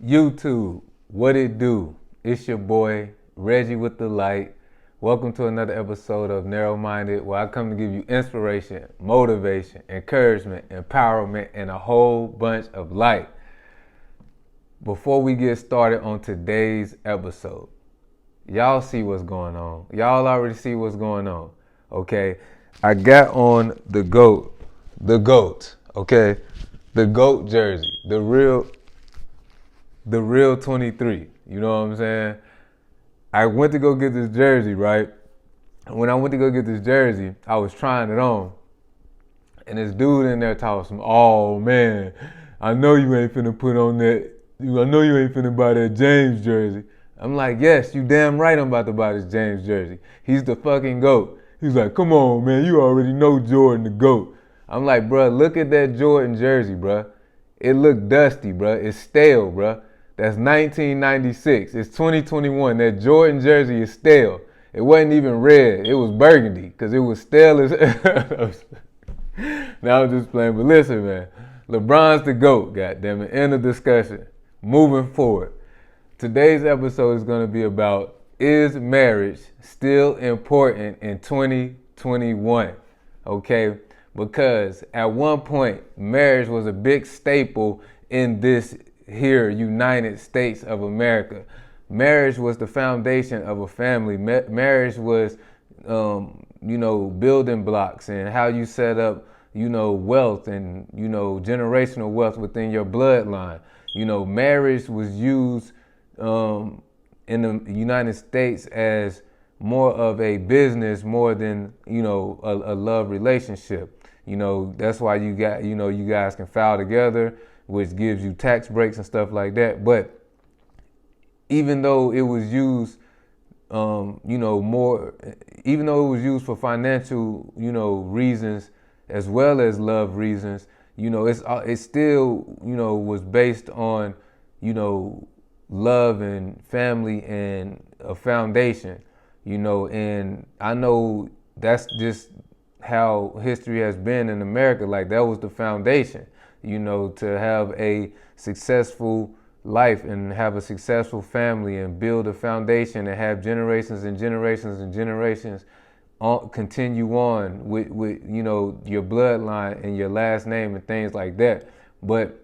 YouTube, what it do? It's your boy, Reggie with the light. Welcome to another episode of Narrowminded, where I come to give you inspiration, motivation, encouragement, empowerment, and a whole bunch of light. Before we get started on today's episode, y'all see what's going on. Y'all already see what's going on, okay? I got on the GOAT, okay? The GOAT jersey, the real 23, you know what I'm saying? I went to go get this jersey, right? When I went to go get this jersey, I was trying it on. And this dude in there talking some, oh man, I know you ain't finna put on that, I know you ain't finna buy that James jersey. I'm like, yes, you damn right I'm about to buy this James jersey. He's the fucking GOAT. He's like, come on, man, you already know Jordan the GOAT. I'm like, bruh, look at that Jordan jersey, bruh. It look dusty, bruh. It's stale, bruh. That's 1996. It's 2021. That Jordan jersey is stale. It wasn't even red. It was burgundy because it was stale as... Now I'm just playing. But listen, man. LeBron's the GOAT, goddammit. End of discussion. Moving forward. Today's episode is going to be about, is marriage still important in 2021? Okay? Because at one point, marriage was a big staple in this here United States of America. Marriage was the foundation of a family. Marriage was, building blocks and how you set up, wealth and, generational wealth within your bloodline. Marriage was used in the United States as more of a business more than, a love relationship. That's why you guys can file together, which gives you tax breaks and stuff like that. But even though it was used, even though it was used for financial, reasons as well as love reasons, it still, was based on, love and family and a foundation, and I know that's just how history has been in America. Like, that was the foundation. To have a successful life and have a successful family and build a foundation and have generations and generations and generations continue on with your bloodline and your last name and things like that. But,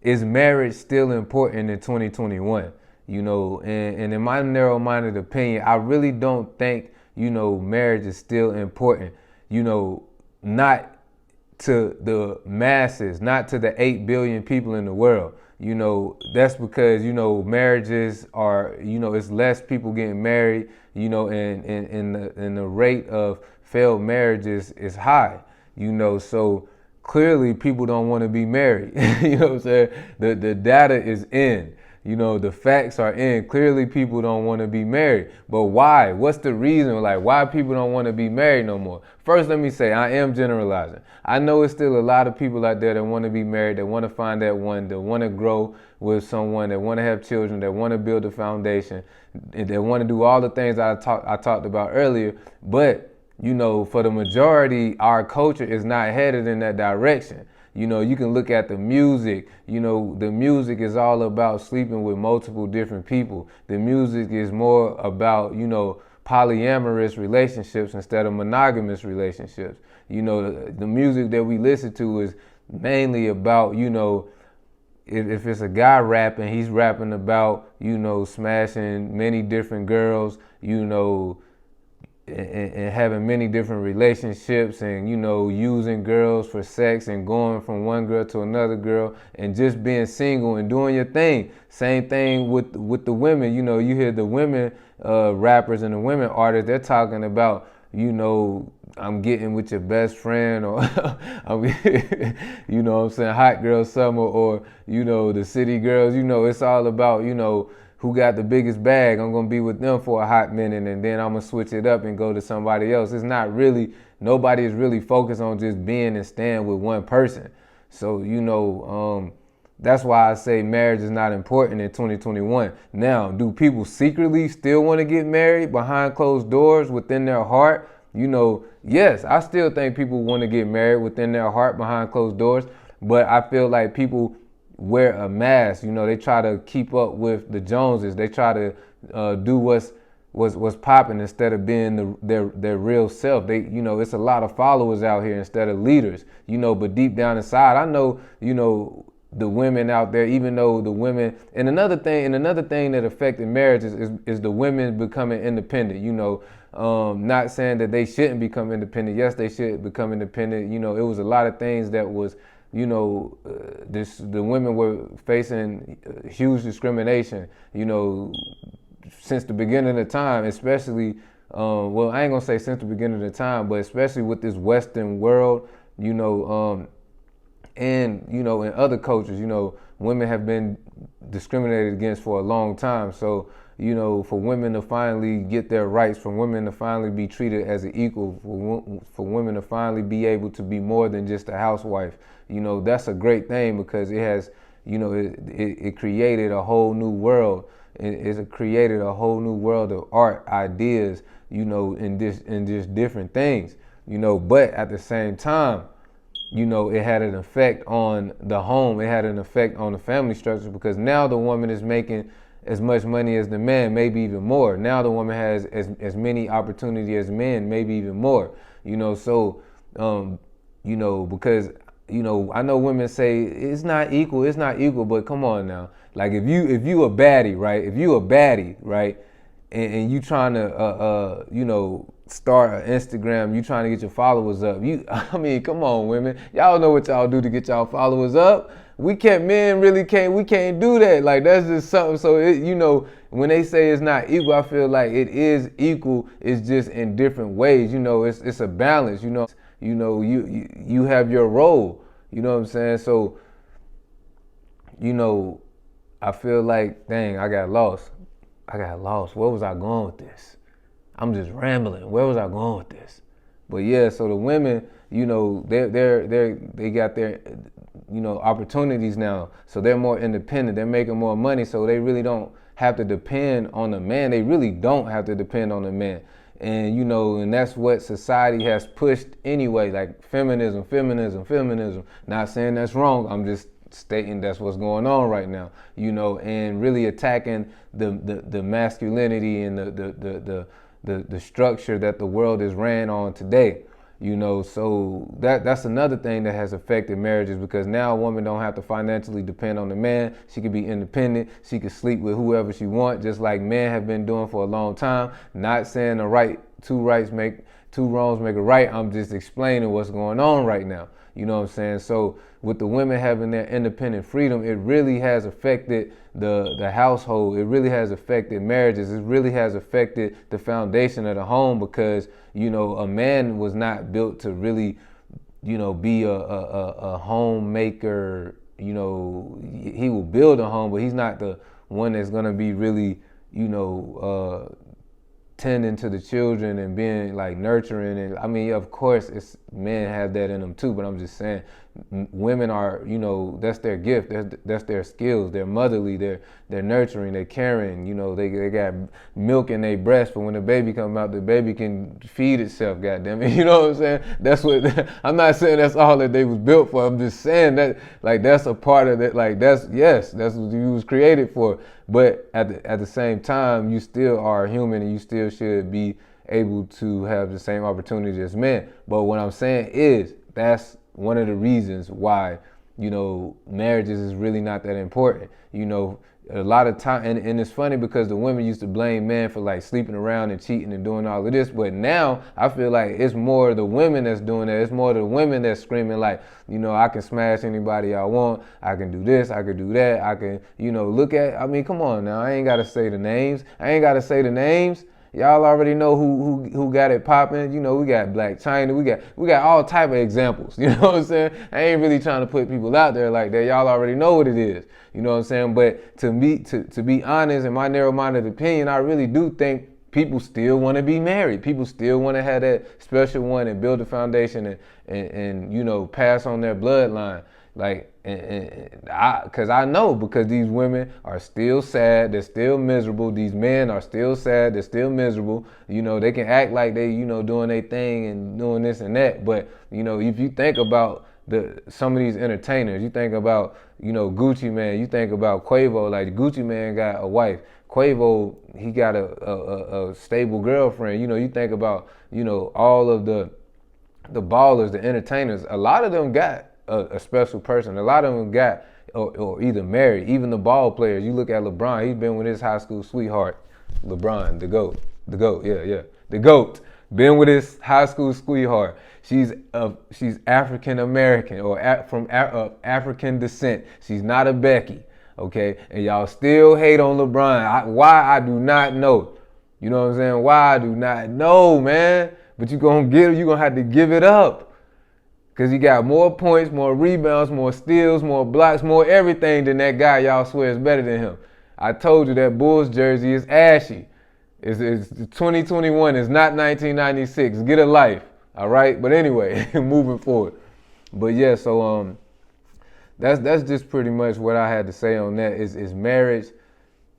is marriage still important in 2021? And in my narrow-minded opinion, I really don't think, marriage is still important. Not to the masses, not to the 8 billion people in the world. That's because, marriages are, it's less people getting married, and the rate of failed marriages is high, so clearly people don't want to be married. You know what I'm saying? The data is in. The facts are in. Clearly people don't want to be married. But why? What's the reason? Like, why people don't want to be married no more? First, let me say, I am generalizing. I know it's still a lot of people out there that want to be married, that want to find that one, that want to grow with someone, that want to have children, that want to build a foundation, that want to do all the things I talked about earlier. But, for the majority, our culture is not headed in that direction. You can look at the music. The music is all about sleeping with multiple different people. The music is more about, polyamorous relationships instead of monogamous relationships. The music that we listen to is mainly about, if it's a guy rapping, he's rapping about, smashing many different girls, and having many different relationships and, using girls for sex and going from one girl to another girl and just being single and doing your thing. Same thing with the women. You hear the women rappers and the women artists, they're talking about, I'm getting with your best friend, or I'm, what I'm saying, hot girl summer, or, the city girls. It's all about, who got the biggest bag. I'm going to be with them for a hot minute and then I'm going to switch it up and go to somebody else. It's not really, nobody is really focused on just being and staying with one person. So, that's why I say marriage is not important in 2021. Now, do people secretly still want to get married behind closed doors within their heart? Yes, I still think people want to get married within their heart behind closed doors, but I feel like people wear a mask. You know, they try to keep up with the Joneses. They try to do what's popping instead of being their real self. They, you know, it's a lot of followers out here instead of leaders. You know, but deep down inside, I know, you know, the women out there, even though the women, and another thing that affected marriage is the women becoming independent. You know, not saying that they shouldn't become independent. Yes, they should become independent. You know, it was a lot of things that was, you know, the women were facing huge discrimination, you know, since the beginning of time, especially, well, I ain't gonna say since the beginning of the time, but especially with this Western world, you know, and, you know, in other cultures, you know, women have been discriminated against for a long time. So, you know, for women to finally get their rights, for women to finally be treated as an equal, for women to finally be able to be more than just a housewife, you know, that's a great thing, because it has, you know, it created a whole new world. It created a whole new world of art, ideas, you know, in just different things, you know. But at the same time, you know, it had an effect on the home. It had an effect on the family structure, because now the woman is making as much money as the man, maybe even more. Now the woman has as many opportunity as men, maybe even more. You know, so you know, because, you know, I know women say it's not equal, but come on now. Like if you a baddie, right? If you a baddie, right? And you trying to you know, start an Instagram, you trying to get your followers up. I mean, come on, women. Y'all know what y'all do to get y'all followers up. We can't do that. Like, that's just something. So, you know, when they say it's not equal, I feel like it is equal. It's just in different ways. You know, it's a balance. You know, you have your role. You know what I'm saying? So, you know, I feel like, dang, I got lost. Where was I going with this? I'm just rambling. Where was I going with this? But yeah, so the women, you know, they got their, you know, opportunities now. So they're more independent. They're making more money. So they really don't have to depend on a man. They really don't have to depend on a man. And, you know, and that's what society has pushed anyway, like feminism. Not saying that's wrong. I'm just stating that's what's going on right now, you know, and really attacking the masculinity and the structure that the world is ran on today, you know. So that's another thing that has affected marriages, because now a woman don't have to financially depend on the man. She can be independent. She can sleep with whoever she wants, just like men have been doing for a long time. Not saying two wrongs make a right. I'm just explaining what's going on right now. You know what I'm saying? So with the women having their independent freedom, it really has affected the household. It really has affected marriages. It really has affected the foundation of the home, because, you know, a man was not built to really, you know, be a homemaker. You know, he will build a home, but he's not the one that's going to be really, you know, tending to the children and being like nurturing. And I mean, of course, men have that in them too, but I'm just saying, women are, you know, that's their gift, that's their skills. They're motherly, they're nurturing, they're caring. You know, they got milk in their breast, but when the baby comes out, the baby can feed itself. Goddamn it, you know what I'm saying? That's what I'm not saying that's all that they was built for. I'm just saying that, like, that's a part of it. Like, that's what you was created for. But at the same time, you still are human, and you still should be able to have the same opportunity as men. But what I'm saying is, that's one of the reasons why, you know, marriages is really not that important. You know, a lot of time, and it's funny because the women used to blame men for like sleeping around and cheating and doing all of this, but now I feel like it's more the women that's doing that. It's more the women that's screaming like, you know, I can smash anybody I want, I can do this, I can do that, I can, you know, I mean, come on now, I ain't gotta say the names. Y'all already know who got it popping. You know, we got Black China. We got all type of examples. You know what I'm saying? I ain't really trying to put people out there like that. Y'all already know what it is. You know what I'm saying? But to be honest, in my narrow-minded opinion, I really do think people still want to be married. People still want to have that special one and build a foundation and you know, pass on their bloodline. Like, because I know, because these women are still sad, they're still miserable. These men are still sad, they're still miserable. You know, they can act like they, you know, doing their thing and doing this and that. But, you know, if you think about some of these entertainers. You think about, you know, Gucci Mane. You think about Quavo. Like Gucci Mane got a wife. Quavo, he got a stable girlfriend. You know, you think about, you know, all of the ballers, the entertainers. A lot of them got a special person. A lot of them got or either married. Even the ball players. You look at LeBron. He's been with his high school sweetheart. LeBron, the GOAT. The GOAT, yeah. The GOAT. Been with his high school sweetheart. She's African American or from African descent. She's not a Becky, okay? And y'all still hate on LeBron. Why, I do not know. You know what I'm saying? Why, I do not know, man. But you're gonna have to give it up. Because he got more points, more rebounds, more steals, more blocks, more everything than that guy y'all swear is better than him. I told you that Bulls jersey is ashy. It's 2021. It's not 1996. Get a life, all right? But anyway, moving forward. But yeah, so that's just pretty much what I had to say on that. Is marriage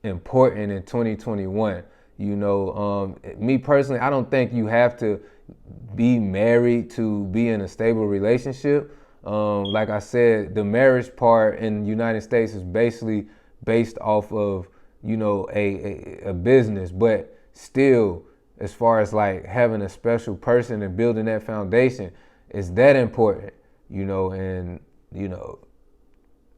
important in 2021? You know, me personally, I don't think you have to be married to be in a stable relationship. Like I said, the marriage part in the United States is basically based off of, you know, a business, but still, as far as like having a special person and building that foundation, is that important, you know? And, you know,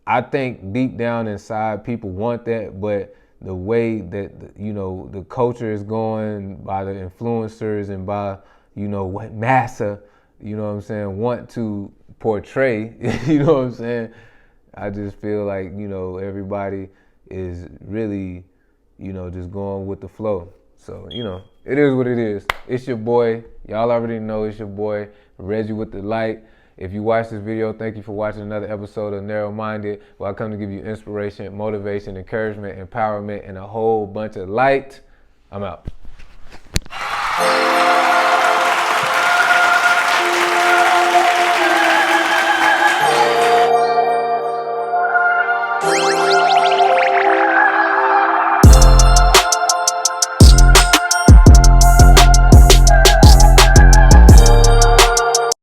I think deep down inside people want that, but the way that, you know, the culture is going by the influencers and by, you know, what massa, you know what I'm saying, want to portray, you know what I'm saying? I just feel like, you know, everybody is really, you know, just going with the flow. So, you know, it is what it is. It's your boy. Y'all already know it's your boy, Reggie with the light. If you watched this video, thank you for watching another episode of Narrowminded, where I come to give you inspiration, motivation, encouragement, empowerment, and a whole bunch of light. I'm out.